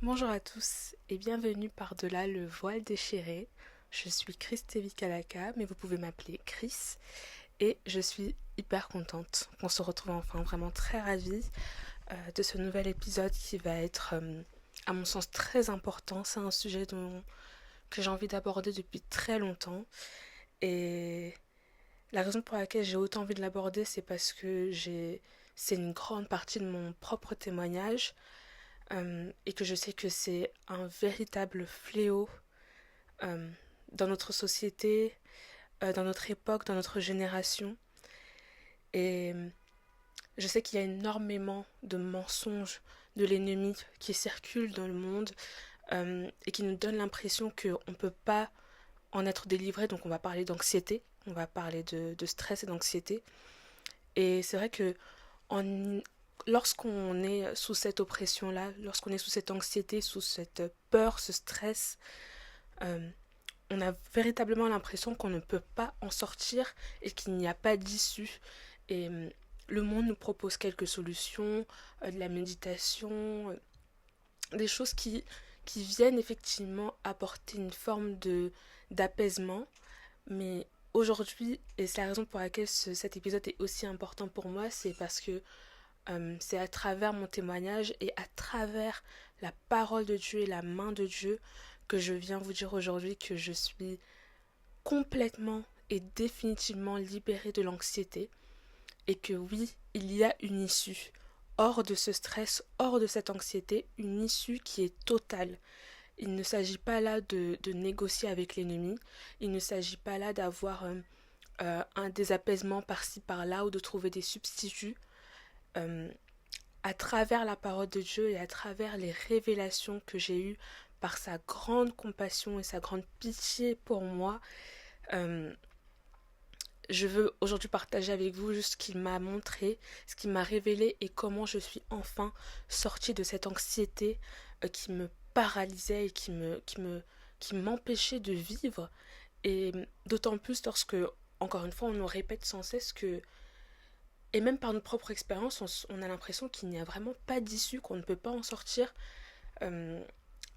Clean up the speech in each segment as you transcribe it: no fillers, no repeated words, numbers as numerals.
Bonjour à tous et bienvenue par-delà le voile déchiré. Je suis Christévi Kalaka, mais vous pouvez m'appeler Chris et je suis hyper contente qu'on se retrouve enfin, vraiment très ravie de ce nouvel épisode qui va être, à mon sens, très important. C'est un sujet que j'ai envie d'aborder depuis très longtemps et la raison pour laquelle j'ai autant envie de l'aborder, c'est parce que c'est une grande partie de mon propre témoignage et que je sais que c'est un véritable fléau euh, dans notre société, dans notre époque, dans notre génération. Et je sais qu'il y a énormément de mensonges de l'ennemi qui circulent dans le monde et qui nous donnent l'impression qu'on ne peut pas en être délivré. Donc on va parler d'anxiété, on va parler de stress et d'anxiété. Et c'est vrai que en, lorsqu'on est sous cette oppression-là, lorsqu'on est sous cette anxiété, sous cette peur, ce stress, euh, on a véritablement l'impression qu'on ne peut pas en sortir et qu'il n'y a pas d'issue. Et le monde nous propose quelques solutions, de la méditation, des choses qui viennent effectivement apporter une forme d'apaisement. Mais aujourd'hui, et c'est la raison pour laquelle cet épisode est aussi important pour moi, c'est parce que c'est à travers mon témoignage et à travers la parole de Dieu et la main de Dieu que je viens vous dire aujourd'hui que je suis complètement et définitivement libérée de l'anxiété et que oui, il y a une issue. Hors de ce stress, hors de cette anxiété, une issue qui est totale. Il ne s'agit pas là de négocier avec l'ennemi, il ne s'agit pas là d'avoir un désapaisement par-ci par-là ou de trouver des substituts. Euh, à travers la parole de Dieu et à travers les révélations que j'ai eues par sa grande compassion et sa grande pitié pour moi, euh, je veux aujourd'hui partager avec vous juste ce qu'il m'a montré, ce qu'il m'a révélé et comment je suis enfin sortie de cette anxiété qui me paralysait et qui m'empêchait de vivre. Et d'autant plus lorsque, encore une fois, on nous répète sans cesse que, et même par notre propre expérience, on a l'impression qu'il n'y a vraiment pas d'issue, qu'on ne peut pas en sortir. Euh,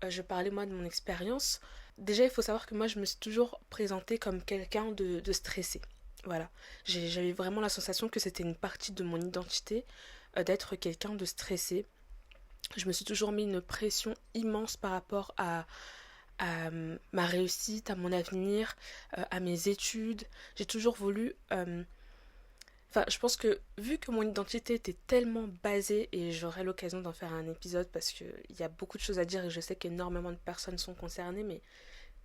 je parlais moi de mon expérience. Déjà, il faut savoir que moi, je me suis toujours présentée comme quelqu'un de stressé. Voilà. J'avais vraiment la sensation que c'était une partie de mon identité d'être quelqu'un de stressé. Je me suis toujours mis une pression immense par rapport à ma réussite, à mon avenir, à mes études. J'ai toujours voulu enfin, je pense que vu que mon identité était tellement basée, et j'aurai l'occasion d'en faire un épisode parce qu'il y a beaucoup de choses à dire et je sais qu'énormément de personnes sont concernées, mais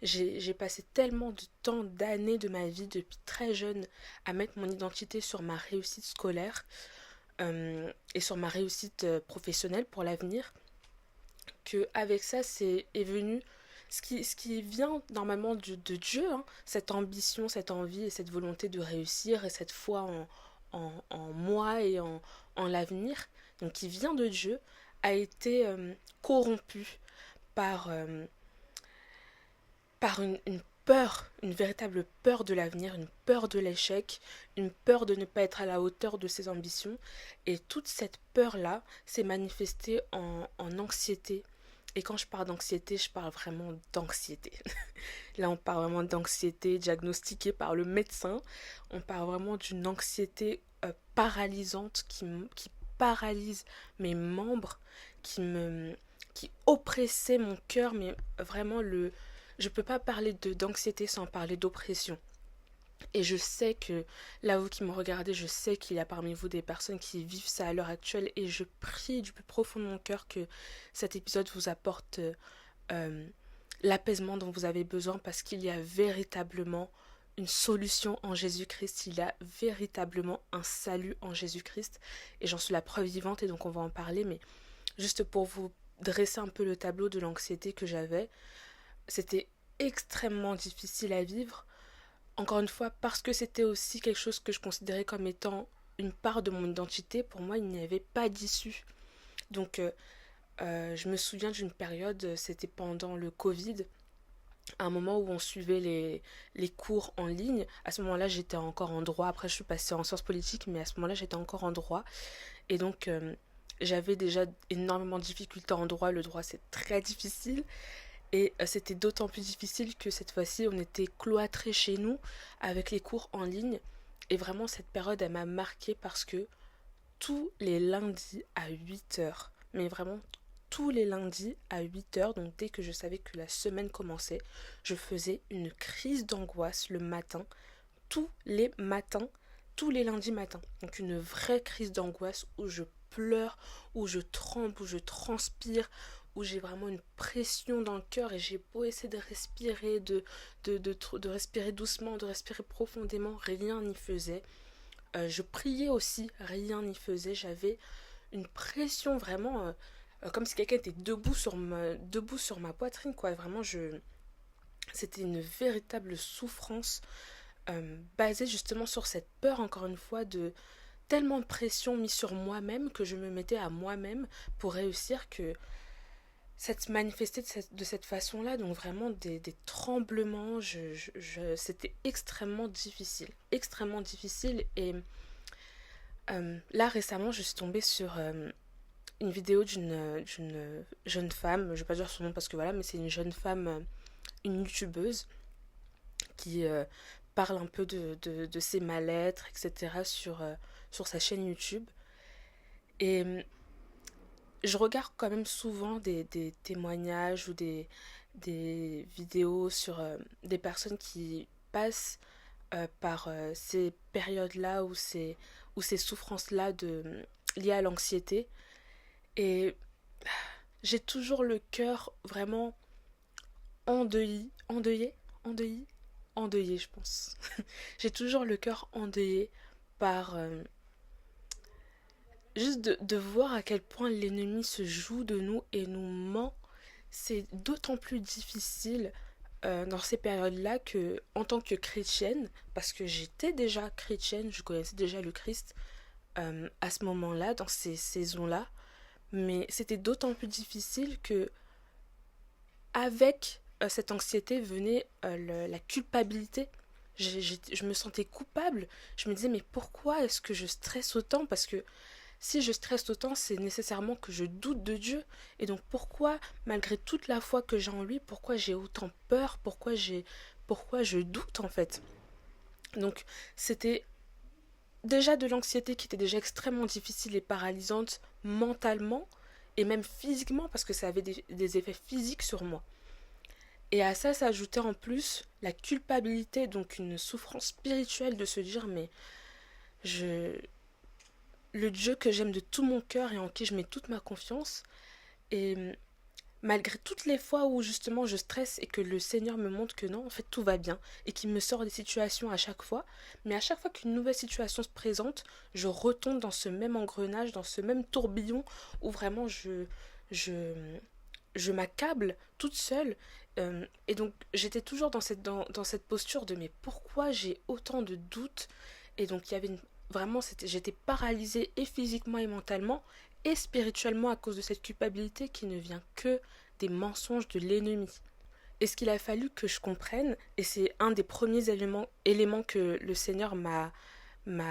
j'ai passé tellement de temps, d'années de ma vie depuis très jeune à mettre mon identité sur ma réussite scolaire et sur ma réussite professionnelle pour l'avenir, que avec ça est venu ce qui vient normalement de Dieu, hein, cette ambition, cette envie et cette volonté de réussir et cette foi en moi et en l'avenir, donc qui vient de Dieu, a été corrompu par, par une peur, une véritable peur de l'avenir, une peur de l'échec, une peur de ne pas être à la hauteur de ses ambitions. Et toute cette peur-là s'est manifestée en anxiété. Et quand je parle d'anxiété, je parle vraiment d'anxiété. Là, on parle vraiment d'anxiété diagnostiquée par le médecin. On parle vraiment d'une anxiété paralysante qui paralyse mes membres, qui oppressait mon cœur, mais vraiment je peux pas parler d'anxiété sans parler d'oppression. Et je sais que, là vous qui me regardez, je sais qu'il y a parmi vous des personnes qui vivent ça à l'heure actuelle et je prie du plus profond de mon cœur que cet épisode vous apporte euh, l'apaisement dont vous avez besoin parce qu'il y a véritablement une solution en Jésus-Christ, il y a véritablement un salut en Jésus-Christ et j'en suis la preuve vivante et donc on va en parler, mais juste pour vous dresser un peu le tableau de l'anxiété que j'avais, c'était extrêmement difficile à vivre. Encore une fois, parce que c'était aussi quelque chose que je considérais comme étant une part de mon identité, pour moi, il n'y avait pas d'issue. Donc, je me souviens d'une période, c'était pendant le Covid, à un moment où on suivait les cours en ligne. À ce moment-là, j'étais encore en droit. Après, je suis passée en sciences politiques, mais à ce moment-là, j'étais encore en droit. Et donc, j'avais déjà énormément de difficultés en droit. Le droit, c'est très difficile. Et c'était d'autant plus difficile que cette fois-ci, on était cloîtrés chez nous avec les cours en ligne. Et vraiment, cette période, elle m'a marquée parce que tous les lundis à 8 heures, mais vraiment tous les lundis à 8 heures, donc dès que je savais que la semaine commençait, je faisais une crise d'angoisse le matin, tous les matins, tous les lundis matins. Donc une vraie crise d'angoisse où je pleure, où je tremble, où je transpire, où j'ai vraiment une pression dans le cœur et j'ai beau essayer de respirer, de respirer doucement, de respirer profondément, rien n'y faisait. Je priais aussi, rien n'y faisait. J'avais une pression vraiment comme si quelqu'un était debout sur ma poitrine, quoi. Vraiment, c'était une véritable souffrance basée justement sur cette peur, encore une fois, de tellement de pression mise sur moi-même que je me mettais à moi-même pour réussir que cette manifester de cette façon-là, donc vraiment des tremblements, c'était extrêmement difficile. Et là récemment, je suis tombée sur une vidéo d'une jeune femme, je vais pas dire son nom parce que voilà, mais c'est une jeune femme, une youtubeuse qui parle un peu de ses mal-être, etc. sur sa chaîne YouTube. Et je regarde quand même souvent des témoignages ou des vidéos sur des personnes qui passent par ces périodes-là ou ces souffrances-là liées à l'anxiété. Et j'ai toujours le cœur vraiment endeuillé, je pense. J'ai toujours le cœur endeuillé par juste de voir à quel point l'ennemi se joue de nous et nous ment. C'est d'autant plus difficile dans ces périodes-là que, en tant que chrétienne, parce que j'étais déjà chrétienne, je connaissais déjà le Christ à ce moment-là, dans ces saisons-là, mais c'était d'autant plus difficile que, avec cette anxiété, venait la culpabilité. Je me sentais coupable. Je me disais, mais pourquoi est-ce que je stresse autant? Parce que si je stresse autant, c'est nécessairement que je doute de Dieu. Et donc pourquoi, malgré toute la foi que j'ai en lui, pourquoi j'ai autant peur? Pourquoi je doute en fait? Donc c'était déjà de l'anxiété qui était déjà extrêmement difficile et paralysante mentalement et même physiquement parce que ça avait des effets physiques sur moi. Et à ça s'ajoutait en plus la culpabilité, donc une souffrance spirituelle de se dire mais je le Dieu que j'aime de tout mon cœur et en qui je mets toute ma confiance. Et malgré toutes les fois où justement je stresse et que le Seigneur me montre que non, en fait tout va bien et qu'il me sort des situations à chaque fois, mais à chaque fois qu'une nouvelle situation se présente, je retombe dans ce même engrenage, dans ce même tourbillon où vraiment je, je m'accable toute seule. Et donc j'étais toujours dans cette posture de mais pourquoi j'ai autant de doutes. Et donc il y avait vraiment j'étais paralysée et physiquement et mentalement et spirituellement à cause de cette culpabilité qui ne vient que des mensonges de l'ennemi. Et ce qu'il a fallu que je comprenne, et c'est un des premiers éléments que le Seigneur m'a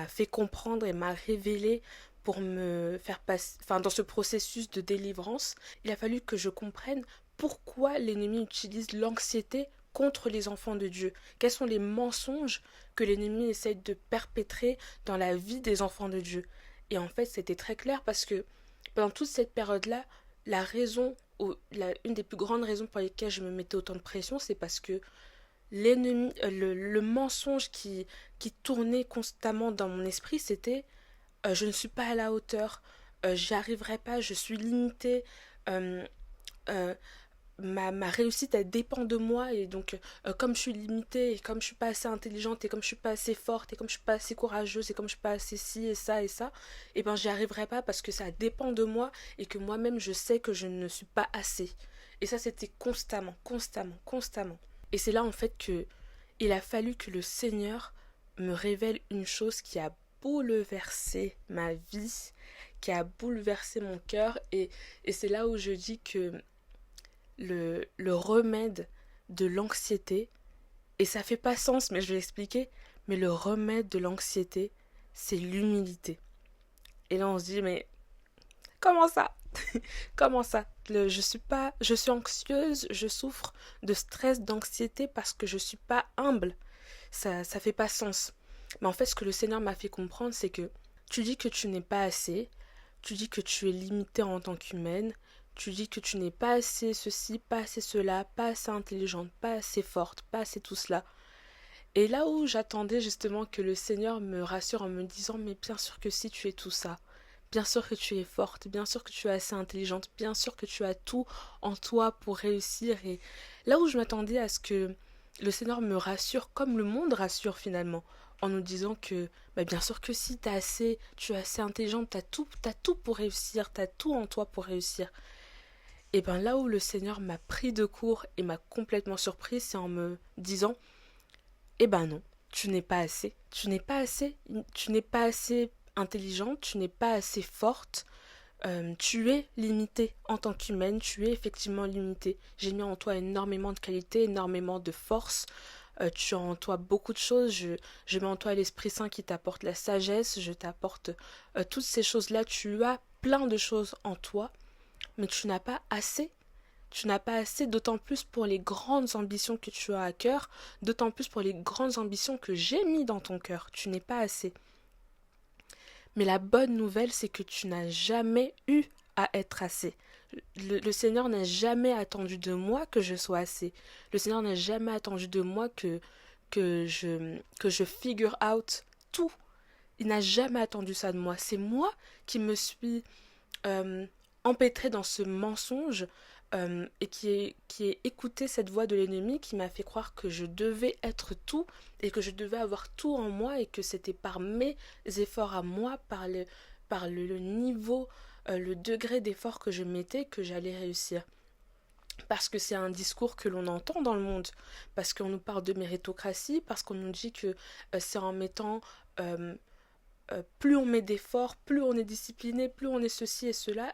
fait comprendre et m'a révélé pour me faire passer, enfin dans ce processus de délivrance, il a fallu que je comprenne pourquoi l'ennemi utilise l'anxiété contre les enfants de Dieu. Quels sont les mensonges que l'ennemi essaye de perpétrer dans la vie des enfants de Dieu. Et en fait, c'était très clair parce que pendant toute cette période-là, une des plus grandes raisons pour lesquelles je me mettais autant de pression, c'est parce que l'ennemi, le mensonge qui tournait constamment dans mon esprit, c'était je ne suis pas à la hauteur, j'y arriverai pas, je suis limitée, euh, euh, ma réussite elle dépend de moi et donc comme je suis limitée et comme je suis pas assez intelligente et comme je suis pas assez forte et comme je suis pas assez courageuse et comme je suis pas assez ci et ça, et ben j'y arriverai pas parce que ça dépend de moi et que moi-même je sais que je ne suis pas assez. Et ça c'était constamment. Et c'est là en fait que il a fallu que le Seigneur me révèle une chose qui a bouleversé ma vie, qui a bouleversé mon cœur et c'est là où je dis que le remède de l'anxiété, et ça fait pas sens, mais je vais expliquer, mais le remède de l'anxiété, c'est l'humilité. Et là, on se dit, mais Comment ça? Comment ça? Je suis anxieuse, je souffre de stress, d'anxiété parce que je suis pas humble. Ça fait pas sens. Mais en fait, ce que le Seigneur m'a fait comprendre, c'est que tu dis que tu n'es pas assez, tu dis que tu es limitée en tant qu'humaine, tu dis que tu n'es pas assez ceci, pas assez cela, pas assez intelligente, pas assez forte, pas assez tout cela. Et là où j'attendais justement que le Seigneur me rassure en me disant mais bien sûr que si tu es tout ça, bien sûr que tu es forte, bien sûr que tu es assez intelligente, bien sûr que tu as tout en toi pour réussir. Et là où je m'attendais à ce que le Seigneur me rassure comme le monde rassure finalement, en nous disant que bah bien sûr que si tu es assez intelligente, t'as tout pour réussir, t'as tout en toi pour réussir. Et ben là où le Seigneur m'a pris de court et m'a complètement surpris, c'est en me disant eh ben non, tu n'es pas assez. Tu n'es pas assez intelligente, tu n'es pas assez forte. Tu es limitée en tant qu'humaine, tu es effectivement limitée. J'ai mis en toi énormément de qualités, énormément de force. Tu as en toi beaucoup de choses. Je mets en toi l'Esprit Saint qui t'apporte la sagesse. Je t'apporte toutes ces choses-là. Tu as plein de choses en toi, mais tu n'as pas assez. Tu n'as pas assez, d'autant plus pour les grandes ambitions que tu as à cœur, d'autant plus pour les grandes ambitions que j'ai mis dans ton cœur. Tu n'es pas assez. Mais la bonne nouvelle, c'est que tu n'as jamais eu à être assez. Le Seigneur n'a jamais attendu de moi que je sois assez. Le Seigneur n'a jamais attendu de moi que je figure out tout. Il n'a jamais attendu ça de moi. C'est moi qui me suis euh, empêtrée dans ce mensonge et qui ai écouté cette voix de l'ennemi qui m'a fait croire que je devais être tout et que je devais avoir tout en moi et que c'était par mes efforts à moi, le niveau, le degré d'effort que je mettais que j'allais réussir. Parce que c'est un discours que l'on entend dans le monde, parce qu'on nous parle de méritocratie, parce qu'on nous dit que c'est en mettant euh, plus on met d'efforts, plus on est discipliné, plus on est ceci et cela,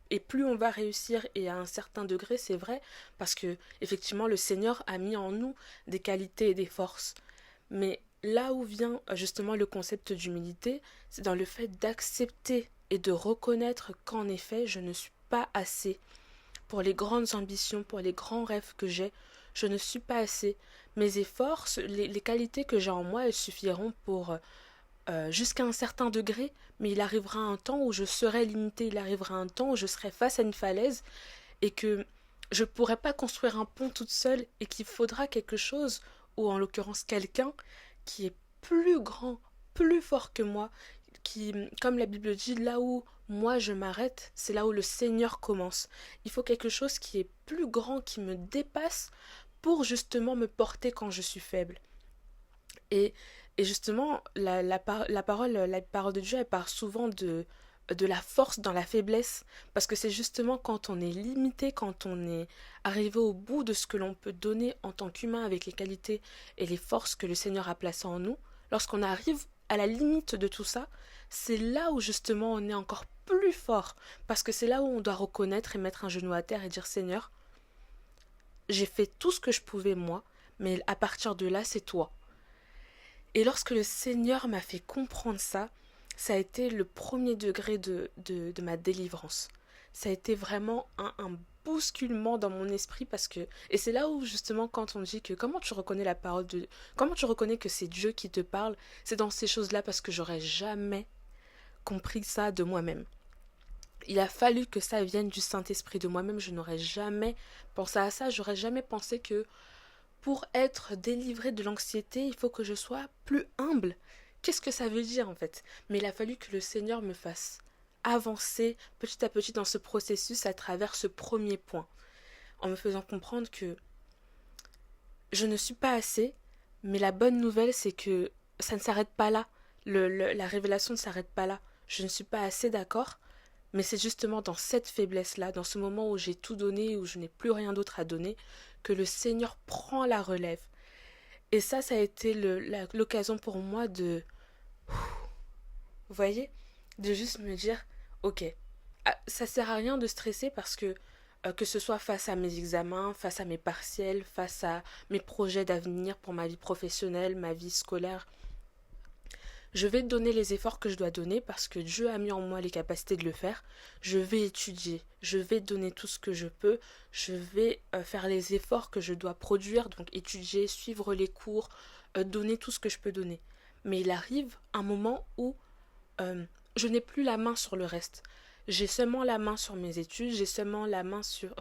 et plus on va réussir. Et à un certain degré, c'est vrai, parce que effectivement, le Seigneur a mis en nous des qualités et des forces. Mais là où vient justement le concept d'humilité, c'est dans le fait d'accepter et de reconnaître qu'en effet, je ne suis pas assez. Pour les grandes ambitions, pour les grands rêves que j'ai, je ne suis pas assez. Mes efforts, les qualités que j'ai en moi, elles suffiront pour jusqu'à un certain degré, mais il arrivera un temps où je serai limitée, il arrivera un temps où je serai face à une falaise et que je ne pourrai pas construire un pont toute seule et qu'il faudra quelque chose, ou en l'occurrence quelqu'un, qui est plus grand, plus fort que moi, qui, comme la Bible dit, là où moi je m'arrête, c'est là où le Seigneur commence. Il faut quelque chose qui est plus grand, qui me dépasse pour justement me porter quand je suis faible. Et, et justement, la parole de Dieu, elle parle souvent de la force dans la faiblesse, parce que c'est justement quand on est limité, quand on est arrivé au bout de ce que l'on peut donner en tant qu'humain avec les qualités et les forces que le Seigneur a placées en nous, lorsqu'on arrive à la limite de tout ça, c'est là où justement on est encore plus fort, parce que c'est là où on doit reconnaître et mettre un genou à terre et dire Seigneur, j'ai fait tout ce que je pouvais moi, mais à partir de là, c'est toi. Et lorsque le Seigneur m'a fait comprendre ça, ça a été le premier degré de ma délivrance. Ça a été vraiment un bousculement dans mon esprit parce que... Et c'est là où justement quand on dit que comment tu reconnais la parole de... Comment tu reconnais que c'est Dieu qui te parle, c'est dans ces choses-là parce que j'aurais jamais compris ça de moi-même. Il a fallu que ça vienne du Saint-Esprit de moi-même, je n'aurais jamais pensé à ça, j'aurais jamais pensé que pour être délivré de l'anxiété, il faut que je sois plus humble. Qu'est-ce que ça veut dire en fait? Mais il a fallu que le Seigneur me fasse avancer petit à petit dans ce processus à travers ce premier point, en me faisant comprendre que je ne suis pas assez, mais la bonne nouvelle c'est que ça ne s'arrête pas là. La révélation ne s'arrête pas là. Je ne suis pas assez d'accord, mais c'est justement dans cette faiblesse-là, dans ce moment où j'ai tout donné, où je n'ai plus rien d'autre à donner, que le Seigneur prend la relève. Et ça a été l'occasion pour moi de, vous voyez, de juste me dire, ok, ça sert à rien de stresser parce que ce soit face à mes examens, face à mes partiels, face à mes projets d'avenir pour ma vie professionnelle, ma vie scolaire, je vais donner les efforts que je dois donner parce que Dieu a mis en moi les capacités de le faire. Je vais étudier, je vais donner tout ce que je peux, je vais faire les efforts que je dois produire, donc étudier, suivre les cours, donner tout ce que je peux donner. Mais il arrive un moment où je n'ai plus la main sur le reste. J'ai seulement la main sur mes études, j'ai seulement la main sur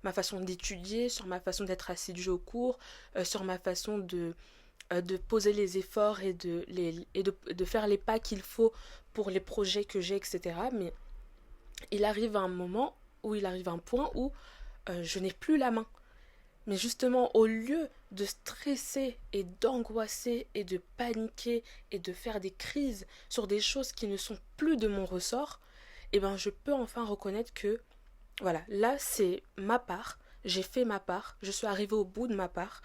ma façon d'étudier, sur ma façon d'être assidu au cours, sur ma façon de poser les efforts et de faire les pas qu'il faut pour les projets que j'ai, etc. Mais il arrive un moment où il arrive un point où je n'ai plus la main. Mais justement, au lieu de stresser et d'angoisser et de paniquer et de faire des crises sur des choses qui ne sont plus de mon ressort, eh ben je peux enfin reconnaître que, voilà, là c'est ma part, j'ai fait ma part, je suis arrivée au bout de ma part,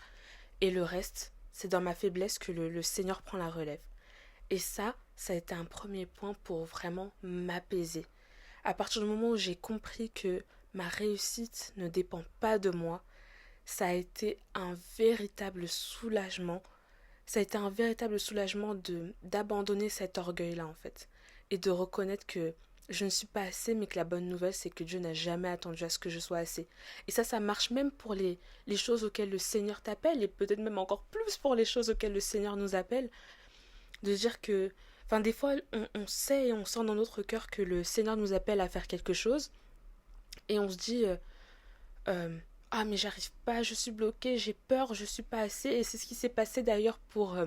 et le reste, c'est dans ma faiblesse que le Seigneur prend la relève. Et ça a été un premier point pour vraiment m'apaiser. À partir du moment où j'ai compris que ma réussite ne dépend pas de moi, ça a été un véritable soulagement. Ça a été un véritable soulagement d'abandonner cet orgueil-là, en fait. Et de reconnaître que je ne suis pas assez, mais que la bonne nouvelle, c'est que Dieu n'a jamais attendu à ce que je sois assez. Et ça marche même pour les choses auxquelles le Seigneur t'appelle, et peut-être même encore plus pour les choses auxquelles le Seigneur nous appelle. De dire que, enfin, des fois, on sait et on sent dans notre cœur que le Seigneur nous appelle à faire quelque chose, et on se dit, ah, mais j'arrive pas, je suis bloquée, j'ai peur, je suis pas assez. Et c'est ce qui s'est passé d'ailleurs pour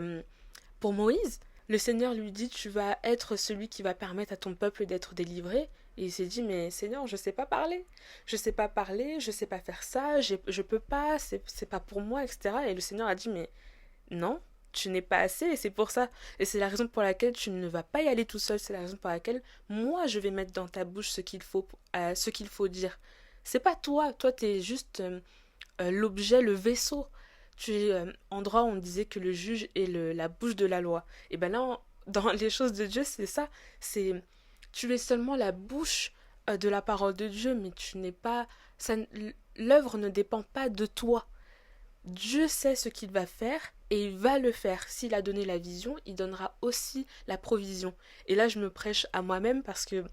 Moïse. Le Seigneur lui dit, tu vas être celui qui va permettre à ton peuple d'être délivré. Et il s'est dit, mais Seigneur, je sais pas parler. Je sais pas parler, je sais pas faire ça, je peux pas, c'est pas pour moi, etc. Et le Seigneur a dit, mais non, tu n'es pas assez et c'est pour ça. Et c'est la raison pour laquelle tu ne vas pas y aller tout seul. C'est la raison pour laquelle moi, je vais mettre dans ta bouche ce qu'il faut dire. C'est pas toi, toi t'es juste l'objet, le vaisseau. Tu es en droit, on disait que le juge est la bouche de la loi. Et ben là, dans les choses de Dieu, c'est ça. C'est tu es seulement la bouche de la parole de Dieu, mais tu n'es pas. Ça, l'œuvre ne dépend pas de toi. Dieu sait ce qu'il va faire et il va le faire. S'il a donné la vision, il donnera aussi la provision. Et là, je me prêche à moi-même parce que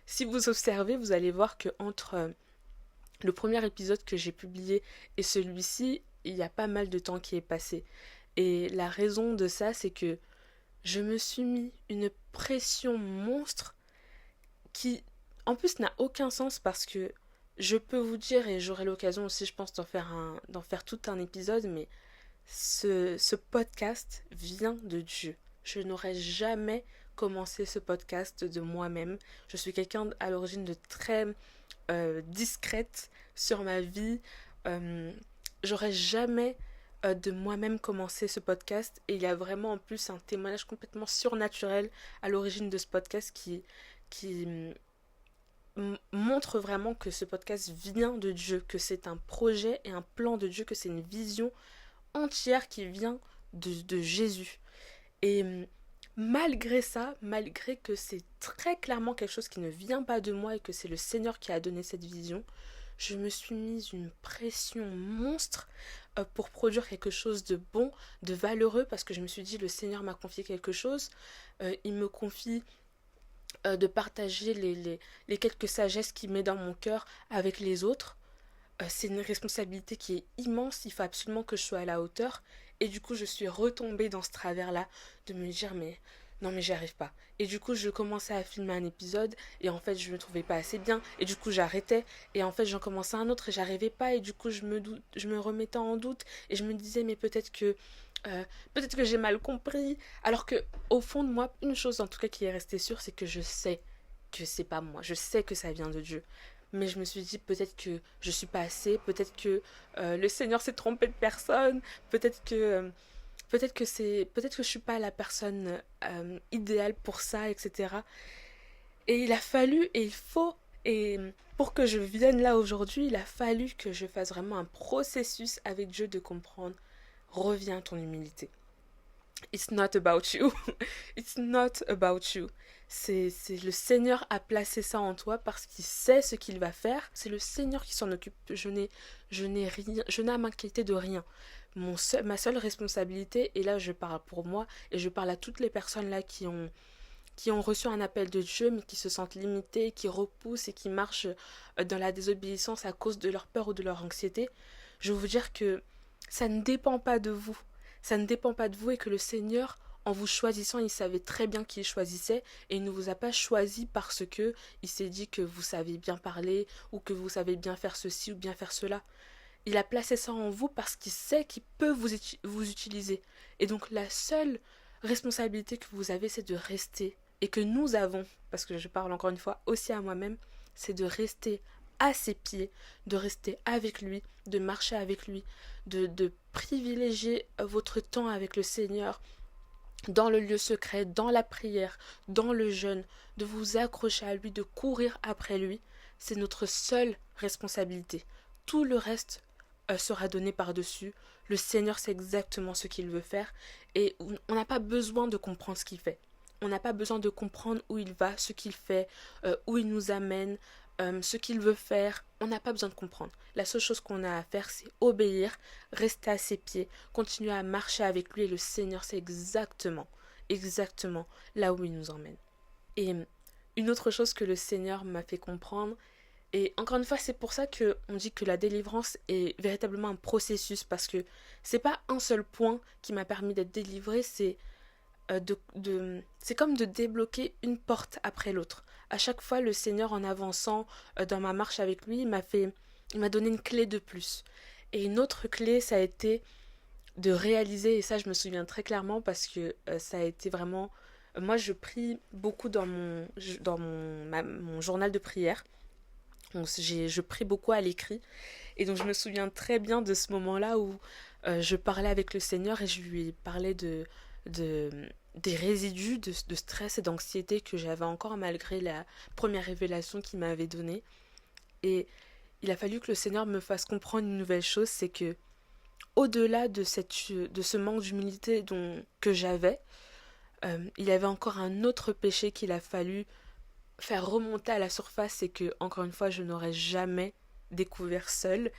si vous observez, vous allez voir que entre le premier épisode que j'ai publié et celui-ci, il y a pas mal de temps qui est passé. Et la raison de ça, c'est que je me suis mis une pression monstre qui, en plus, n'a aucun sens parce que je peux vous dire, et j'aurai l'occasion aussi, je pense, d'en faire tout un épisode, mais ce podcast vient de Dieu. Je n'aurais jamais commencé ce podcast de moi-même. Je suis quelqu'un à l'origine de très discrète sur ma vie. J'aurais jamais de moi-même commencé ce podcast et il y a vraiment en plus un témoignage complètement surnaturel à l'origine de ce podcast qui montre vraiment que ce podcast vient de Dieu, que c'est un projet et un plan de Dieu, que c'est une vision entière qui vient de Jésus. Et malgré ça, malgré que c'est très clairement quelque chose qui ne vient pas de moi et que c'est le Seigneur qui a donné cette vision, je me suis mise une pression monstre pour produire quelque chose de bon, de valeureux, parce que je me suis dit, le Seigneur m'a confié quelque chose, il me confie de partager les quelques sagesses qu'il met dans mon cœur avec les autres. C'est une responsabilité qui est immense, il faut absolument que je sois à la hauteur. Et du coup, je suis retombée dans ce travers-là de me dire, mais non, mais j'y arrive pas. Et du coup, je commençais à filmer un épisode et en fait, je me trouvais pas assez bien. Et du coup, j'arrêtais et en fait, j'en commençais un autre et j'arrivais pas. Et du coup, je me remettais en doute et je me disais, mais peut-être que j'ai mal compris. Alors que, au fond de moi, une chose en tout cas qui est restée sûre, c'est que je sais que c'est pas moi. Je sais que ça vient de Dieu. Mais je me suis dit, peut-être que je suis pas assez, peut-être que le Seigneur s'est trompé de personne, peut-être que je suis pas la personne idéale pour ça, etc. Et il a fallu, et il faut, et pour que je vienne là aujourd'hui, il a fallu que je fasse vraiment un processus avec Dieu de comprendre, reviens à ton humilité. It's not about you. It's not about you. C'est le Seigneur a placé ça en toi parce qu'il sait ce qu'il va faire. C'est le Seigneur qui s'en occupe. Je n'ai rien, je n'ai à m'inquiéter de rien. Ma seule responsabilité, et là je parle pour moi, et je parle à toutes les personnes là qui ont reçu un appel de Dieu, mais qui se sentent limitées, qui repoussent et qui marchent dans la désobéissance à cause de leur peur ou de leur anxiété. Je veux vous dire que ça ne dépend pas de vous. Ça ne dépend pas de vous et que le Seigneur, en vous choisissant, il savait très bien qu'il choisissait et il ne vous a pas choisi parce que il s'est dit que vous savez bien parler ou que vous savez bien faire ceci ou bien faire cela. Il a placé ça en vous parce qu'il sait qu'il peut vous utiliser. Et donc la seule responsabilité que vous avez, c'est de rester. Et que nous avons, parce que je parle encore une fois aussi à moi-même, c'est de rester à ses pieds, de rester avec lui, de marcher avec lui, de privilégier votre temps avec le Seigneur, dans le lieu secret, dans la prière, dans le jeûne, de vous accrocher à lui, de courir après lui. C'est notre seule responsabilité. Tout le reste sera donné par-dessus. Le Seigneur sait exactement ce qu'il veut faire et on n'a pas besoin de comprendre ce qu'il fait. On n'a pas besoin de comprendre où il va, ce qu'il fait, où il nous amène, ce qu'il veut faire. On n'a pas besoin de comprendre. La seule chose qu'on a à faire, c'est obéir, rester à ses pieds, continuer à marcher avec lui et le Seigneur sait exactement là où il nous emmène. Et une autre chose que le Seigneur m'a fait comprendre, et encore une fois, c'est pour ça que on dit que la délivrance est véritablement un processus, parce que c'est pas un seul point qui m'a permis d'être délivrée, c'est c'est comme de débloquer une porte après l'autre. À chaque fois, le Seigneur, en avançant dans ma marche avec lui, il m'a donné une clé de plus. Et une autre clé, ça a été de réaliser, et ça je me souviens très clairement parce que ça a été vraiment... moi je prie beaucoup dans mon journal de prière. Donc, je prie beaucoup à l'écrit. Et donc je me souviens très bien de ce moment-là où je parlais avec le Seigneur et je lui parlais des résidus de stress et d'anxiété que j'avais encore malgré la première révélation qu'il m'avait donnée. Et il a fallu que le Seigneur me fasse comprendre une nouvelle chose, c'est que au-delà de ce manque d'humilité que j'avais, il y avait encore un autre péché qu'il a fallu faire remonter à la surface et que, encore une fois, je n'aurais jamais découvert seule,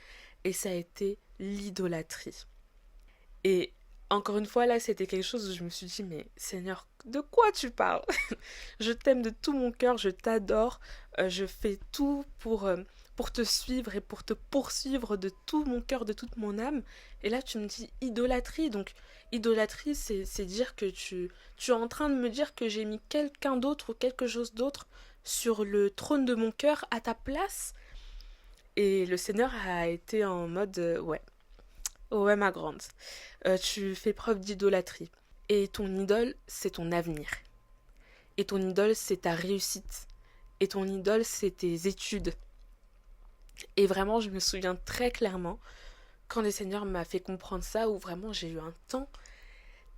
et ça a été l'idolâtrie. Et encore une fois, là, c'était quelque chose où je me suis dit, mais Seigneur, de quoi tu parles? Je t'aime de tout mon cœur, je t'adore, je fais tout pour te suivre et pour te poursuivre de tout mon cœur, de toute mon âme. Et là, tu me dis idolâtrie. Donc, idolâtrie, c'est dire que tu es en train de me dire que j'ai mis quelqu'un d'autre ou quelque chose d'autre sur le trône de mon cœur à ta place. Et le Seigneur a été en mode, ouais. Ouais, ma grande, tu fais preuve d'idolâtrie. Et ton idole, c'est ton avenir. Et ton idole, c'est ta réussite. Et ton idole, c'est tes études. Et vraiment, je me souviens très clairement quand le Seigneur m'a fait comprendre ça, où vraiment j'ai eu un temps.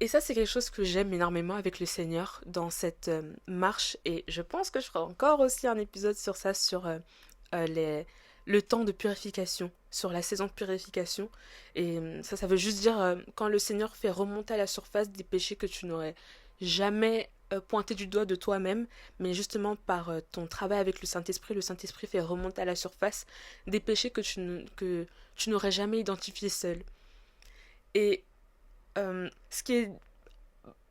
Et ça, c'est quelque chose que j'aime énormément avec le Seigneur dans cette marche. Et je pense que je ferai encore aussi un épisode sur ça, sur le temps de purification, sur la saison de purification. Et ça veut juste dire quand le Seigneur fait remonter à la surface des péchés que tu n'aurais jamais pointé du doigt de toi-même, mais justement par ton travail avec le Saint-Esprit fait remonter à la surface des péchés que tu n'aurais jamais identifiés seul. Et ce qui est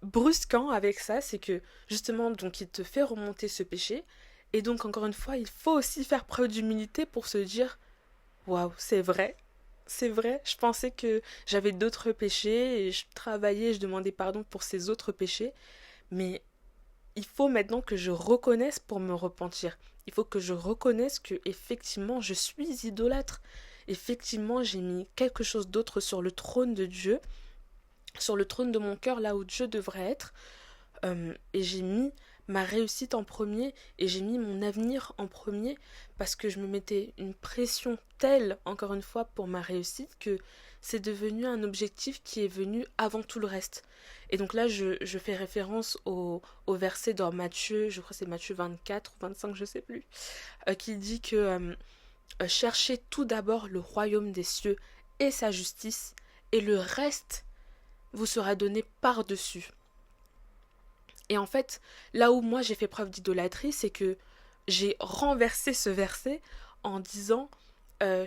brusquant avec ça, c'est que justement, donc il te fait remonter ce péché, et donc encore une fois, il faut aussi faire preuve d'humilité pour se dire waouh, c'est vrai, je pensais que j'avais d'autres péchés, et je travaillais, je demandais pardon pour ces autres péchés, mais il faut maintenant que je reconnaisse pour me repentir. Il faut que je reconnaisse que effectivement je suis idolâtre. Effectivement, j'ai mis quelque chose d'autre sur le trône de Dieu, sur le trône de mon cœur, là où Dieu devrait être, et j'ai mis ma réussite en premier, et j'ai mis mon avenir en premier, parce que je me mettais une pression telle, encore une fois, pour ma réussite, que c'est devenu un objectif qui est venu avant tout le reste. Et donc là, je fais référence au verset dans Matthieu, je crois que c'est Matthieu 24 ou 25, je sais plus, qui dit que cherchez tout d'abord le royaume des cieux et sa justice, et le reste vous sera donné par-dessus. Et en fait, là où moi j'ai fait preuve d'idolâtrie, c'est que j'ai renversé ce verset en disant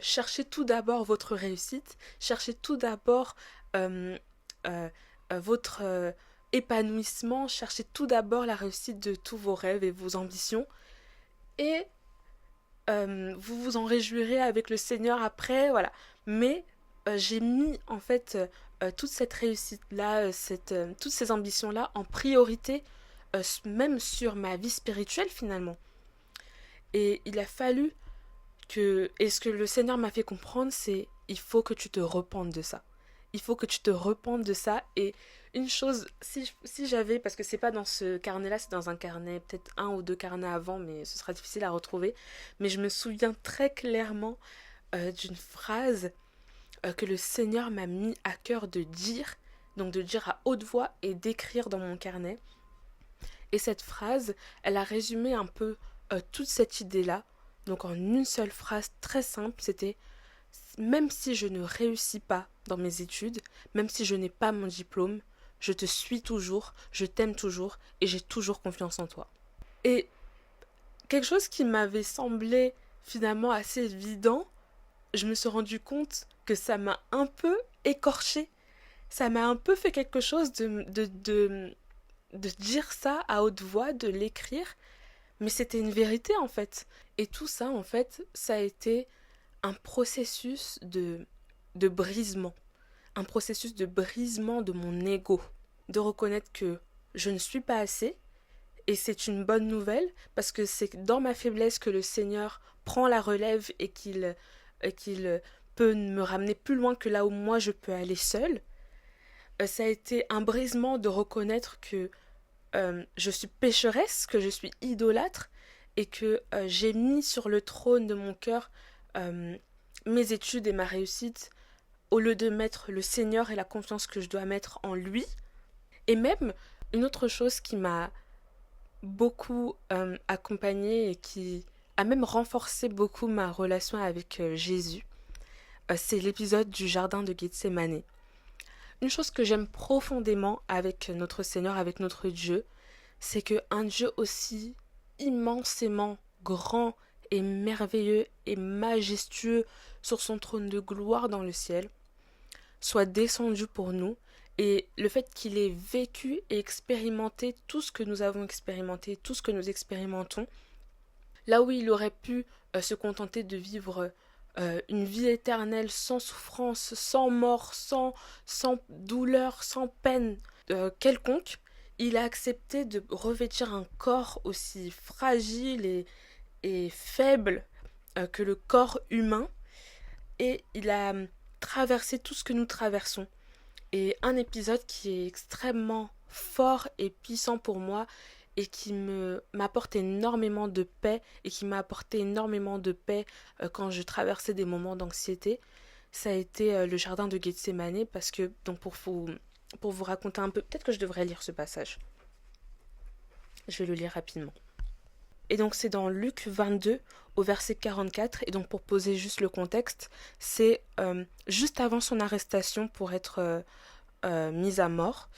cherchez tout d'abord votre réussite, cherchez tout d'abord euh, euh, votre épanouissement, cherchez tout d'abord la réussite de tous vos rêves et vos ambitions, et vous vous en réjouirez avec le Seigneur après, voilà. Mais j'ai mis en fait toute cette réussite-là, toutes ces ambitions-là en priorité, même sur ma vie spirituelle finalement. Et il a fallu et ce que le Seigneur m'a fait comprendre, c'est il faut que tu te repentes de ça. Il faut que tu te repentes de ça. Et une chose, si j'avais, parce que c'est pas dans ce carnet-là, c'est dans un carnet, peut-être un ou deux carnets avant, mais ce sera difficile à retrouver. Mais je me souviens très clairement d'une phrase que le Seigneur m'a mis à cœur de dire, donc de dire à haute voix et d'écrire dans mon carnet. Et cette phrase, elle a résumé un peu toute cette idée-là. Donc en une seule phrase très simple, c'était même si je ne réussis pas dans mes études, même si je n'ai pas mon diplôme, je te suis toujours, je t'aime toujours et j'ai toujours confiance en toi. Et quelque chose qui m'avait semblé finalement assez évident, je me suis rendu compte que ça m'a un peu écorché. Ça m'a un peu fait quelque chose de dire ça à haute voix, de l'écrire. Mais c'était une vérité en fait. Et tout ça en fait, ça a été un processus de brisement. Un processus de brisement de mon ego. De reconnaître que je ne suis pas assez. Et c'est une bonne nouvelle parce que c'est dans ma faiblesse que le Seigneur prend la relève et qu'il peut me ramener plus loin que là où moi je peux aller seule. Ça a été un brisement de reconnaître que je suis pécheresse, que je suis idolâtre et que j'ai mis sur le trône de mon cœur mes études et ma réussite au lieu de mettre le Seigneur et la confiance que je dois mettre en lui. Et même une autre chose qui m'a beaucoup accompagnée et qui a même renforcé beaucoup ma relation avec Jésus, c'est l'épisode du jardin de Gethsémanée. Une chose que j'aime profondément avec notre Seigneur, avec notre Dieu, c'est qu'un Dieu aussi immensément grand et merveilleux et majestueux sur son trône de gloire dans le ciel soit descendu pour nous, et le fait qu'il ait vécu et expérimenté tout ce que nous avons expérimenté, tout ce que nous expérimentons, là où il aurait pu se contenter de vivre une vie éternelle sans souffrance, sans mort, sans douleur, sans peine quelconque, il a accepté de revêtir un corps aussi fragile et faible que le corps humain, et il a traversé tout ce que nous traversons. Et un épisode qui est extrêmement fort et puissant pour moi et qui m'apporte énormément de paix et qui m'a apporté énormément de paix quand je traversais des moments d'anxiété, ça a été le jardin de Gethsémanée, parce que, donc pour vous raconter un peu, peut-être que je devrais lire ce passage. Je vais le lire rapidement. Et donc c'est dans Luc 22 au verset 44, et donc pour poser juste le contexte, c'est juste avant son arrestation pour être mis à mort.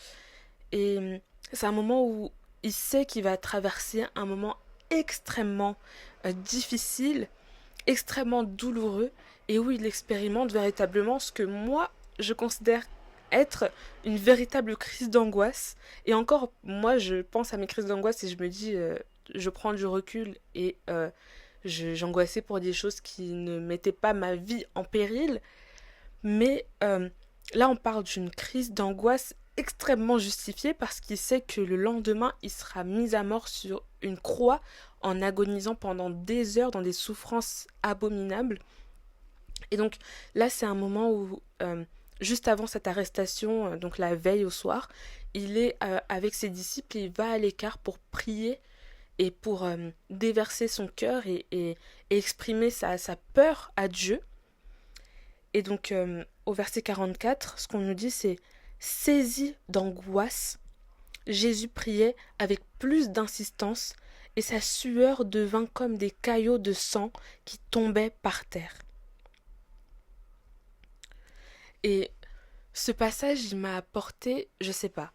Et c'est un moment où il sait qu'il va traverser un moment extrêmement difficile, extrêmement douloureux, et où il expérimente véritablement ce que moi je considère être une véritable crise d'angoisse. Et encore, moi je pense à mes crises d'angoisse et je me dis, je prends du recul, et j'angoissais pour des choses qui ne mettaient pas ma vie en péril. Mais là on parle d'une crise d'angoisse extrêmement justifiée, parce qu'il sait que le lendemain il sera mis à mort sur une croix en agonisant pendant des heures dans des souffrances abominables. Et donc là c'est un moment où juste avant cette arrestation, donc la veille au soir, il est avec ses disciples et il va à l'écart pour prier et pour déverser son cœur et exprimer sa peur à Dieu. Et donc au verset 44, ce qu'on nous dit, c'est: saisi d'angoisse, Jésus priait avec plus d'insistance, et sa sueur devint comme des caillots de sang qui tombaient par terre. Et Ce passage, il m'a apporté, je sais pas,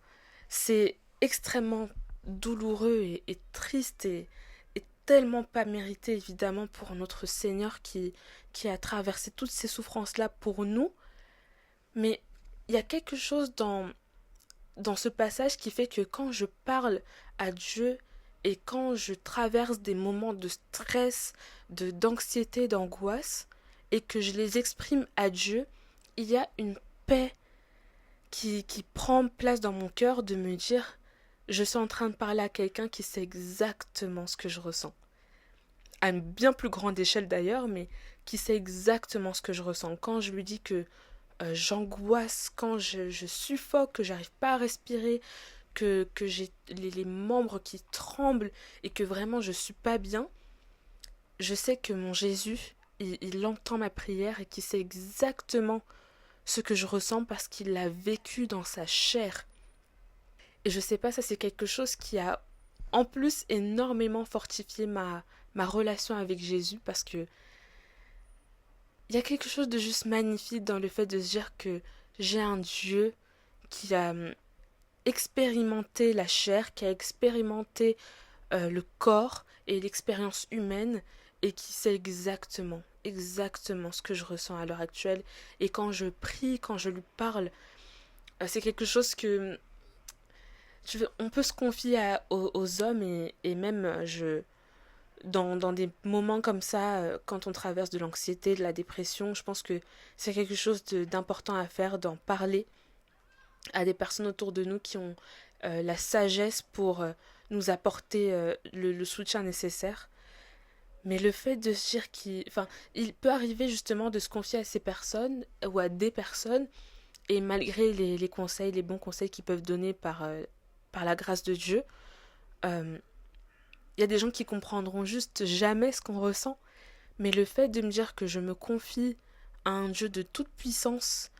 c'est extrêmement douloureux et triste et tellement pas mérité évidemment pour notre Seigneur qui a traversé toutes ces souffrances-là pour nous, mais il y a quelque chose dans ce passage qui fait que quand je parle à Dieu et quand je traverse des moments de stress, d'anxiété, d'angoisse, et que je les exprime à Dieu, il y a une paix qui prend place dans mon cœur de me dire je suis en train de parler à quelqu'un qui sait exactement ce que je ressens. À une bien plus grande échelle d'ailleurs, mais qui sait exactement ce que je ressens. Quand je lui dis que j'angoisse, quand je suffoque, que j'arrive pas à respirer, que j'ai les membres qui tremblent et que vraiment je suis pas bien, je sais que mon Jésus, il entend ma prière et qu'il sait exactement ce que je ressens parce qu'il l'a vécu dans sa chair. Et je sais pas, ça c'est quelque chose qui a en plus énormément fortifié ma relation avec Jésus parce que il y a quelque chose de juste magnifique dans le fait de se dire que j'ai un Dieu qui a expérimenté la chair, qui a expérimenté le corps et l'expérience humaine et qui sait exactement ce que je ressens à l'heure actuelle. Et quand je prie, quand je lui parle, c'est quelque chose que on peut se confier aux hommes et même dans des moments comme ça, quand on traverse de l'anxiété, de la dépression, je pense que c'est quelque chose d'important à faire, d'en parler à des personnes autour de nous qui ont la sagesse pour nous apporter le soutien nécessaire. Mais le fait de se dire il peut arriver justement de se confier à ces personnes ou à des personnes et malgré les conseils, les bons conseils qu'ils peuvent donner par la grâce de Dieu, euh, il y a des gens qui comprendront juste jamais ce qu'on ressent. Mais le fait de me dire que je me confie à un Dieu de toute puissance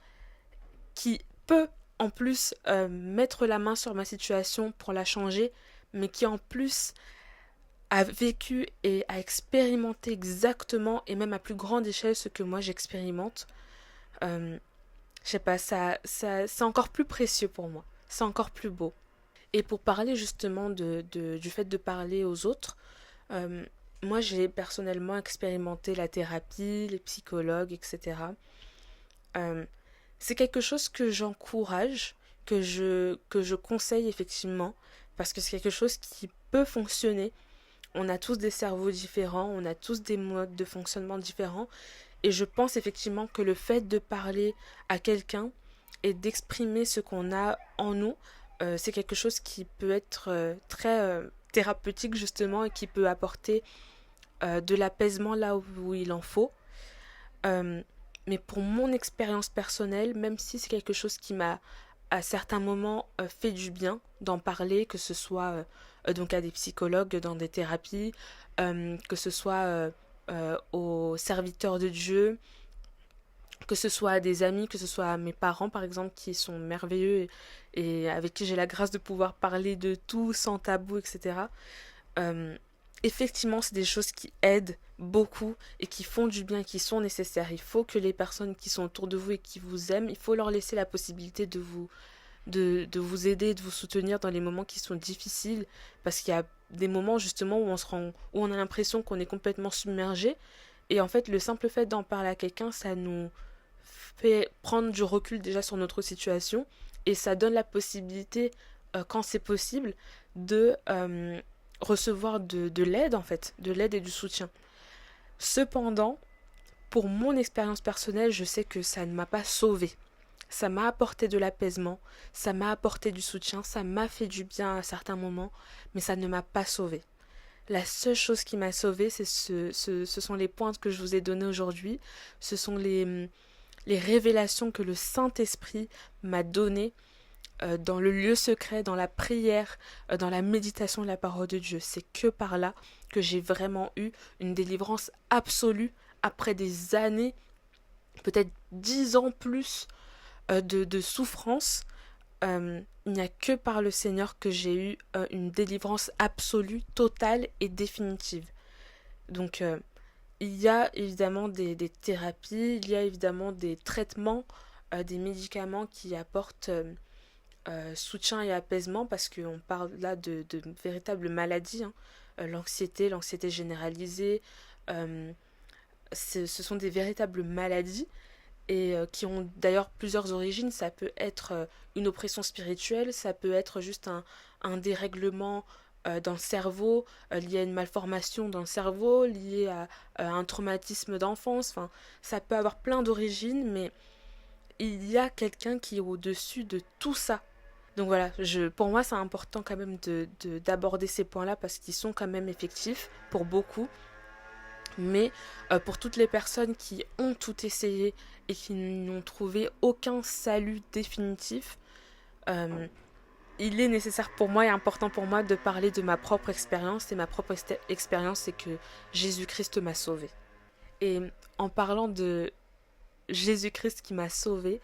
qui peut en plus mettre la main sur ma situation pour la changer, mais qui en plus a vécu et a expérimenté exactement et même à plus grande échelle ce que moi j'expérimente, euh, je sais pas, c'est encore plus précieux pour moi, c'est encore plus beau. Et pour parler justement du fait de parler aux autres, euh, moi j'ai personnellement expérimenté la thérapie, les psychologues, etc. Euh, c'est quelque chose que j'encourage, que je conseille effectivement, parce que c'est quelque chose qui peut fonctionner. On a tous des cerveaux différents, on a tous des modes de fonctionnement différents, et je pense effectivement que le fait de parler à quelqu'un et d'exprimer ce qu'on a en nous, c'est quelque chose qui peut être très thérapeutique justement et qui peut apporter de l'apaisement là où il en faut. Euh, mais pour mon expérience personnelle, même si c'est quelque chose qui m'a à certains moments fait du bien d'en parler, que ce soit donc à des psychologues dans des thérapies, que ce soit aux serviteurs de Dieu, que ce soit à des amis, que ce soit à mes parents par exemple qui sont merveilleux et avec qui j'ai la grâce de pouvoir parler de tout sans tabou, etc. Euh, Effectivement, c'est des choses qui aident beaucoup et qui font du bien, qui sont nécessaires. Il faut que les personnes qui sont autour de vous et qui vous aiment, il faut leur laisser la possibilité de vous aider, de vous soutenir dans les moments qui sont difficiles, parce qu'il y a des moments justement où on a l'impression qu'on est complètement submergé, et en fait le simple fait d'en parler à quelqu'un, ça nous fait prendre du recul déjà sur notre situation, et ça donne la possibilité, quand c'est possible, de recevoir de l'aide en fait, de l'aide et du soutien. Cependant, pour mon expérience personnelle, je sais que ça ne m'a pas sauvée. Ça m'a apporté de l'apaisement, ça m'a apporté du soutien, ça m'a fait du bien à certains moments, mais ça ne m'a pas sauvée. La seule chose qui m'a sauvée, ce sont les points que je vous ai donnés aujourd'hui, ce sont les révélations que le Saint-Esprit m'a données dans le lieu secret, dans la prière, dans la méditation de la parole de Dieu. C'est que par là que j'ai vraiment eu une délivrance absolue après des années, peut-être 10 ans plus de souffrance. Il n'y a que par le Seigneur que j'ai eu une délivrance absolue, totale et définitive. Donc il y a évidemment des thérapies, il y a évidemment des traitements des médicaments qui apportent soutien et apaisement, parce qu'on parle là de véritables maladies, hein. L'anxiété généralisée, euh, ce sont des véritables maladies et qui ont d'ailleurs plusieurs origines. Ça peut être une oppression spirituelle, ça peut être juste un dérèglement dans le cerveau, lié à une malformation dans le cerveau, lié à un traumatisme d'enfance. Enfin, ça peut avoir plein d'origines, mais il y a quelqu'un qui est au-dessus de tout ça. Donc voilà, pour moi c'est important quand même d'aborder ces points-là parce qu'ils sont quand même effectifs pour beaucoup. Mais pour toutes les personnes qui ont tout essayé et qui n'ont trouvé aucun salut définitif, euh, il est nécessaire pour moi et important pour moi de parler de ma propre expérience. Et ma propre expérience, c'est que Jésus-Christ m'a sauvée. Et en parlant de Jésus-Christ qui m'a sauvée,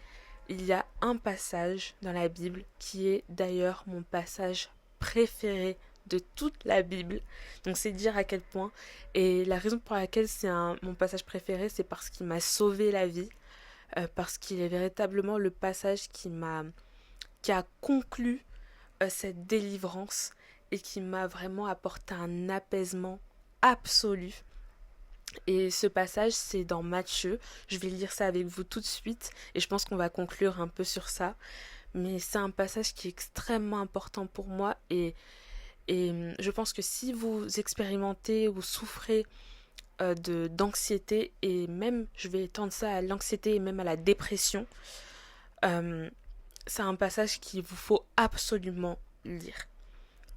il y a un passage dans la Bible qui est d'ailleurs mon passage préféré de toute la Bible. Donc c'est dire à quel point. Et la raison pour laquelle c'est mon passage préféré, c'est parce qu'il m'a sauvé la vie. Parce qu'il est véritablement le passage qui a conclu cette délivrance et qui m'a vraiment apporté un apaisement absolu. Et ce passage, c'est dans Matthieu. Je vais lire ça avec vous tout de suite et je pense qu'on va conclure un peu sur ça. Mais c'est un passage qui est extrêmement important pour moi et je pense que si vous expérimentez ou souffrez d'anxiété et même, je vais étendre ça à l'anxiété et même à la dépression, c'est un passage qu'il vous faut absolument lire.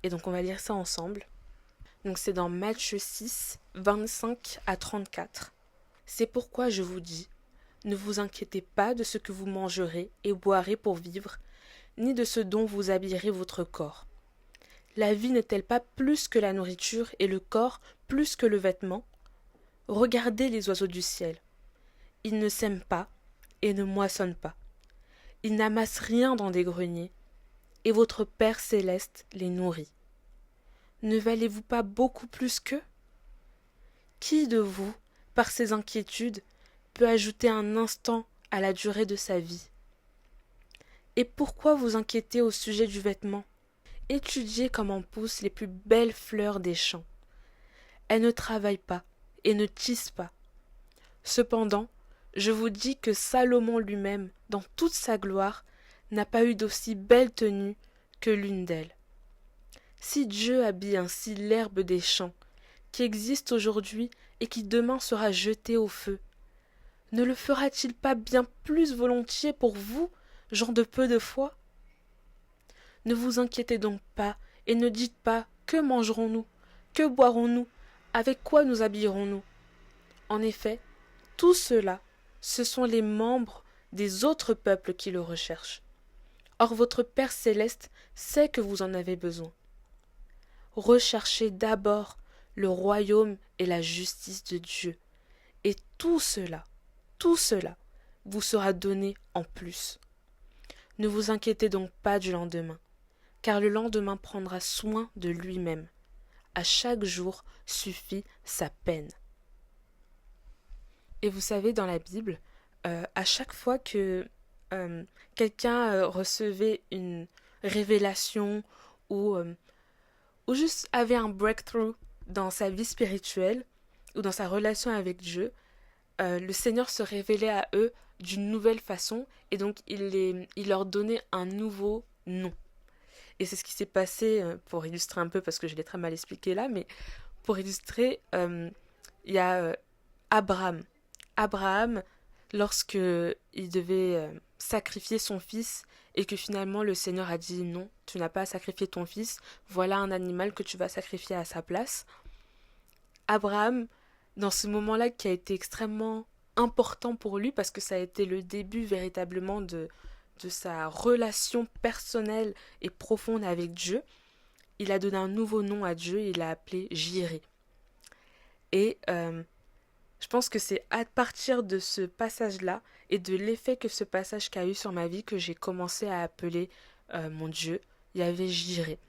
Et donc on va lire ça ensemble. Donc c'est dans Matthieu 6, 25 à 34. C'est pourquoi je vous dis, ne vous inquiétez pas de ce que vous mangerez et boirez pour vivre, ni de ce dont vous habillerez votre corps. La vie n'est-elle pas plus que la nourriture et le corps plus que le vêtement? Regardez les oiseaux du ciel. Ils ne sèment pas et ne moissonnent pas. Ils n'amassent rien dans des greniers, et votre Père céleste les nourrit. Ne valez-vous pas beaucoup plus qu'eux? Qui de vous, par ses inquiétudes, peut ajouter un instant à la durée de sa vie? Et pourquoi vous inquiétez au sujet du vêtement? Étudiez comment poussent les plus belles fleurs des champs. Elles ne travaillent pas et ne tissent pas. Cependant, je vous dis que Salomon lui-même, dans toute sa gloire, n'a pas eu d'aussi belle tenue que l'une d'elles. Si Dieu habille ainsi l'herbe des champs, qui existe aujourd'hui et qui demain sera jetée au feu, ne le fera-t-il pas bien plus volontiers pour vous, gens de peu de foi? Ne vous inquiétez donc pas, et ne dites pas « Que mangerons-nous? Que boirons-nous? Avec quoi nous habillerons-nous » En effet, tout cela, ce sont les membres des autres peuples qui le recherchent. Or votre Père céleste sait que vous en avez besoin. Recherchez d'abord le royaume et la justice de Dieu, et tout cela vous sera donné en plus. Ne vous inquiétez donc pas du lendemain, car le lendemain prendra soin de lui-même. À chaque jour suffit sa peine. Et vous savez, dans la Bible, à chaque fois que quelqu'un recevait une révélation ou juste avait un breakthrough dans sa vie spirituelle ou dans sa relation avec Dieu, le Seigneur se révélait à eux d'une nouvelle façon et donc il leur donnait un nouveau nom. Et c'est ce qui s'est passé, pour illustrer un peu, parce que je l'ai très mal expliqué là, mais pour illustrer, il y a Abraham. Abraham, lorsque il devait sacrifier son fils et que finalement le Seigneur a dit non, tu n'as pas à sacrifier ton fils, voilà un animal que tu vas sacrifier à sa place. Abraham, dans ce moment-là qui a été extrêmement important pour lui parce que ça a été le début véritablement de sa relation personnelle et profonde avec Dieu, il a donné un nouveau nom à Dieu, il l'a appelé Jireh. Et je pense que c'est à partir de ce passage-là et de l'effet que ce passage a eu sur ma vie que j'ai commencé à appeler mon Dieu. Il y avait Jireh.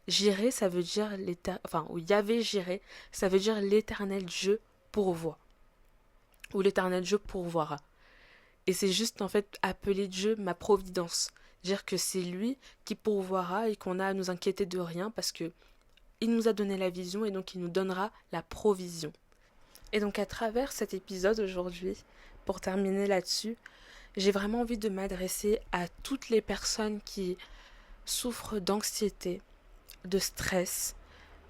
Jireh, ça veut dire ou Yahvé Jireh, ça veut dire l'éternel Dieu pourvoit. Ou l'éternel Dieu pourvoira. Et c'est juste en fait appeler Dieu ma providence. Dire que c'est lui qui pourvoira et qu'on a à nous inquiéter de rien parce que il nous a donné la vision et donc il nous donnera la provision. Et donc à travers cet épisode aujourd'hui, pour terminer là-dessus, j'ai vraiment envie de m'adresser à toutes les personnes qui souffrent d'anxiété, de stress,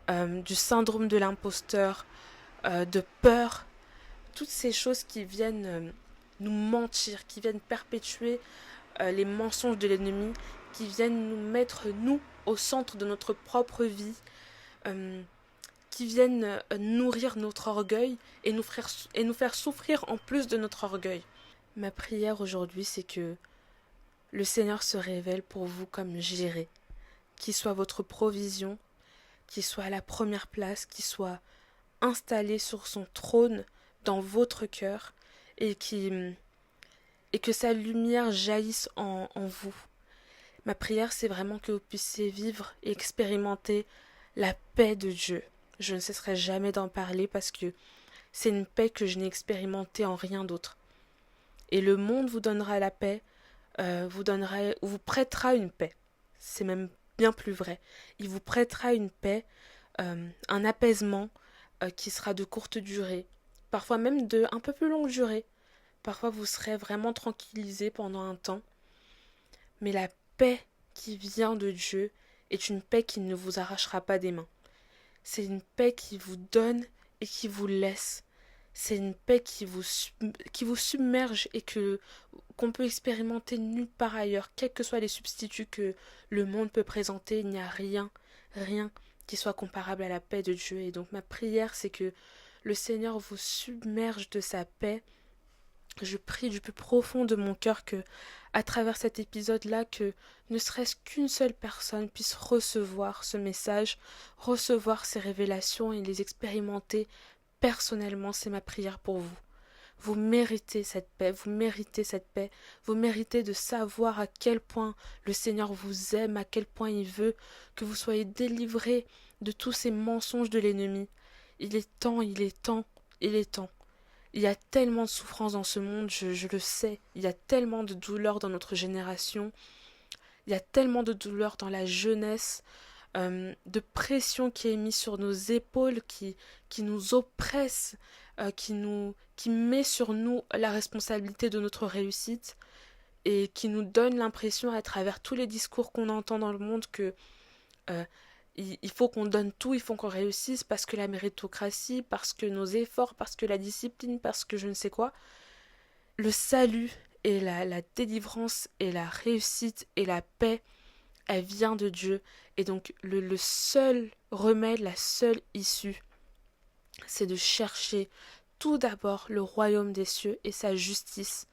du syndrome de l'imposteur, de peur, toutes ces choses qui viennent nous mentir, qui viennent perpétuer les mensonges de l'ennemi, qui viennent nous mettre, nous, au centre de notre propre vie, qui viennent nourrir notre orgueil et nous faire souffrir en plus de notre orgueil. Ma prière aujourd'hui, c'est que le Seigneur se révèle pour vous comme Jireh, qu'il soit votre provision, qu'il soit à la première place, qu'il soit installé sur son trône dans votre cœur et que sa lumière jaillisse en vous. Ma prière, c'est vraiment que vous puissiez vivre et expérimenter la paix de Dieu. Je ne cesserai jamais d'en parler parce que c'est une paix que je n'ai expérimentée en rien d'autre. Et le monde vous donnera la paix, vous prêtera une paix. C'est même bien plus vrai. Il vous prêtera une paix, un apaisement qui sera de courte durée, parfois même de un peu plus longue durée. Parfois vous serez vraiment tranquillisé pendant un temps. Mais la paix qui vient de Dieu est une paix qui ne vous arrachera pas des mains. C'est une paix qui vous donne et qui vous laisse. C'est une paix qui vous submerge et qu'on peut expérimenter nulle part ailleurs. Quels que soient les substituts que le monde peut présenter, il n'y a rien qui soit comparable à la paix de Dieu. Et donc ma prière, c'est que le Seigneur vous submerge de sa paix. Je prie du plus profond de mon cœur que, à travers cet épisode-là, que ne serait-ce qu'une seule personne puisse recevoir ce message, recevoir ces révélations et les expérimenter personnellement. C'est ma prière pour vous. Vous méritez cette paix, vous méritez cette paix, vous méritez de savoir à quel point le Seigneur vous aime, à quel point il veut que vous soyez délivrés de tous ces mensonges de l'ennemi. Il est temps, il est temps, il est temps. Il y a tellement de souffrance dans ce monde, je le sais. Il y a tellement de douleur dans notre génération. Il y a tellement de douleur dans la jeunesse, de pression qui est mise sur nos épaules, qui nous oppresse, qui met sur nous la responsabilité de notre réussite et qui nous donne l'impression à travers tous les discours qu'on entend dans le monde que il faut qu'on donne tout, il faut qu'on réussisse parce que la méritocratie, parce que nos efforts, parce que la discipline, parce que je ne sais quoi. Le salut et la délivrance et la réussite et la paix, elle vient de Dieu. Et donc le seul remède, la seule issue, c'est de chercher tout d'abord le royaume des cieux et sa justice.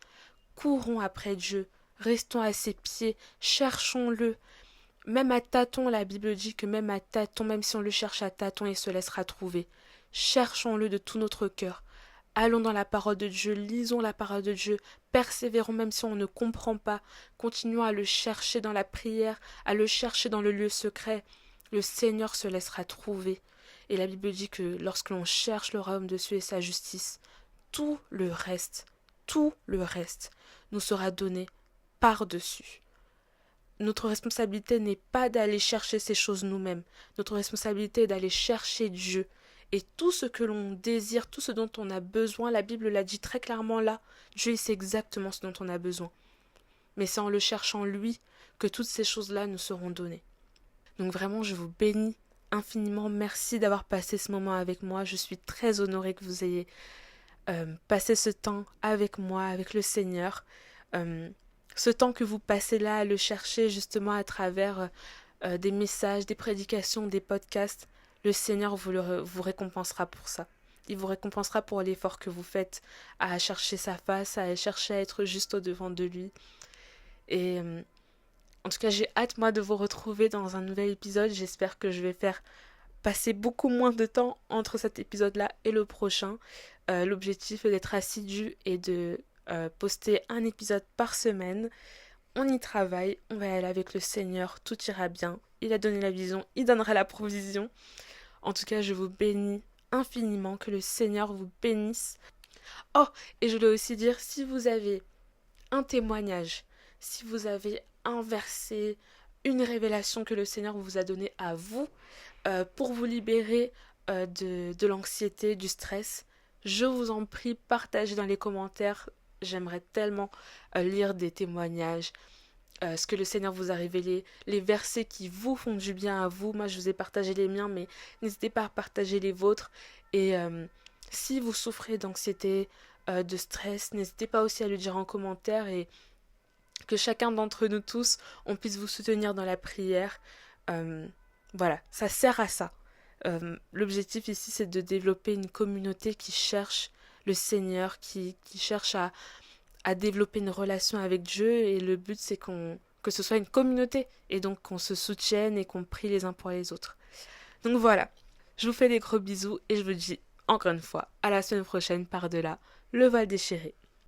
Courons après Dieu, restons à ses pieds, cherchons-le. Même à tâtons, la Bible dit que même à tâtons, même si on le cherche à tâtons, il se laissera trouver. Cherchons-le de tout notre cœur. Allons dans la parole de Dieu, lisons la parole de Dieu, persévérons même si on ne comprend pas, continuons à le chercher dans la prière, à le chercher dans le lieu secret. Le Seigneur se laissera trouver. Et la Bible dit que lorsque l'on cherche le royaume de Dieu et sa justice, tout le reste nous sera donné par-dessus. Notre responsabilité n'est pas d'aller chercher ces choses nous-mêmes. Notre responsabilité est d'aller chercher Dieu. Et tout ce que l'on désire, tout ce dont on a besoin, la Bible l'a dit très clairement là, Dieu sait exactement ce dont on a besoin. Mais c'est en le cherchant lui que toutes ces choses-là nous seront données. Donc vraiment, je vous bénis infiniment. Merci d'avoir passé ce moment avec moi. Je suis très honorée que vous ayez passé ce temps avec moi, avec le Seigneur. Ce temps que vous passez là à le chercher justement à travers des messages, des prédications, des podcasts, le Seigneur vous récompensera pour ça. Il vous récompensera pour l'effort que vous faites à chercher sa face, à chercher à être juste au-devant de lui. Et en tout cas, j'ai hâte moi de vous retrouver dans un nouvel épisode. J'espère que je vais faire passer beaucoup moins de temps entre cet épisode-là et le prochain. L'objectif est d'être assidu et de poster un épisode par semaine. On y travaille, on va aller avec le Seigneur, tout ira bien. Il a donné la vision, il donnera la provision. En tout cas, je vous bénis infiniment, que le Seigneur vous bénisse. Oh, et je voulais aussi dire, si vous avez un témoignage, si vous avez un verset, une révélation que le Seigneur vous a donnée à vous pour vous libérer de l'anxiété, du stress, je vous en prie, partagez dans les commentaires. J'aimerais tellement lire des témoignages, ce que le Seigneur vous a révélé, les versets qui vous font du bien à vous. Moi, je vous ai partagé les miens, mais n'hésitez pas à partager les vôtres. Et si vous souffrez d'anxiété, de stress, n'hésitez pas aussi à le dire en commentaire et que chacun d'entre nous tous, on puisse vous soutenir dans la prière. Voilà, ça sert à ça. L'objectif ici, c'est de développer une communauté qui cherche le Seigneur, qui cherche à développer une relation avec Dieu, et le but, c'est que ce soit une communauté, et donc qu'on se soutienne et qu'on prie les uns pour les autres. Donc voilà, je vous fais des gros bisous, et je vous dis encore une fois, à la semaine prochaine par-delà le voile déchiré.